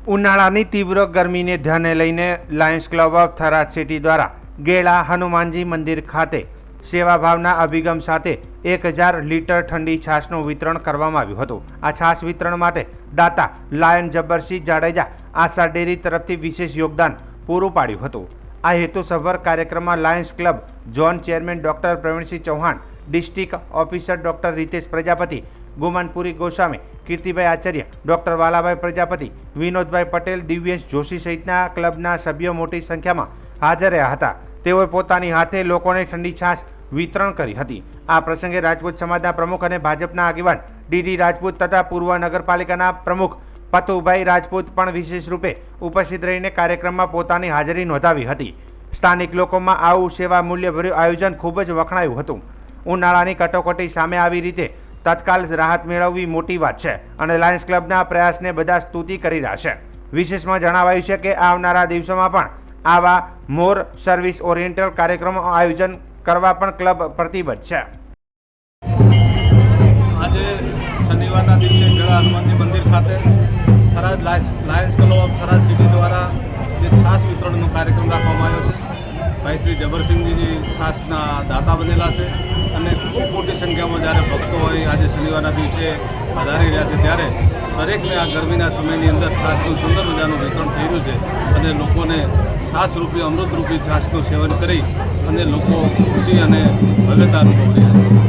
ઉનાળાની તીવ્ર ગરમીને ધ્યાને લઈને Lions club of Tharad city દ્વારા ગેળા હનુમાનજી મંદિર ખાતે સેવાભાવના અભિગમ સાથે 1000 લીટર ઠંડી છાશનું વિતરણ કરવામાં આવ્યું હતું। આ છાશ વિતરણ માટે દાતા લાયન જબ્બરસિંહ જાડેજા આશા ડેરી તરફથી વિશેષ યોગદાન પૂરું પાડ્યું હતું। આ હેતુસભર કાર્યક્રમમાં Lions Club zone chairman doctor Pravinsinh Chauhan, district officer doctor Ritesh Prajapati, Gumanpuri Goswami, Kirtibhai Acharya, doctor Valabhai Prajapati, Vinodbhai Patel, Divyesh Joshi સહિતના ક્લબના સભ્યો મોટી સંખ્યામાં હાજર રહ્યા હતા। તેઓએ પોતાની હાથે લોકોને ઠંડી છાશ વિતરણ કરી હતી। આ પ્રસંગે રાજપૂત સમાજના પ્રમુખ અને ભાજપના આગેવાન ડીડી રાજપૂત તથા પૂર્વ નગરપાલિકાના પ્રમુખ પતુભાઈ રાજપૂત પણ વિશેષ રૂપે ઉપસ્થિત રહીને કાર્યક્રમમાં પોતાની હાજરી નોંધાવી હતી। સ્થાનિક લોકોમાં આવું સેવા મૂલ્યભર્યું આયોજન ખૂબ જ વખણાયું હતું। ઉનાળાની કટોકટી સામે આવી રીતે તત્કાલ રાહત મેળવવી મોટી વાત છે અને લાયન્સ ક્લબના પ્રયાસને બધા સ્તુતિ કરી રહ્યા છે। વિશેષમાં જણાવાયું છે કે આવનારા દિવસોમાં પણ આવા મોર સર્વિસ ઓરિએન્ટલ કાર્યક્રમો આયોજન કરવા પણ ક્લબ પ્રતિબદ્ધ છે। આજે શનિવારના દિવસે ગેળા હનુમાનજી મંદિર ખાતે Tharad Lions club of Tharad city દ્વારા જે છાશ વિતરણનો કાર્યક્રમ રાખવામાં આવ્યો છે। ભાઈ શ્રી જબરસિંહજી છાશના દાતા બનેલા છે અને ખૂબ મોટી સંખ્યામાં જ્યારે ભક્તો હોય આજે શનિવારના દિવસે પધારી રહ્યા છે ત્યારે દરેકને આ ગરમીના સમયની અંદર છાશનું સુંદર મજાનું વિતરણ થઈ રહ્યું છે અને લોકોને છાશ રૂપી અમૃતરૂપી છાશનું સેવન કરી અને લોકો ખુશી અને ભવ્યતા અનુભવી રહ્યા છે।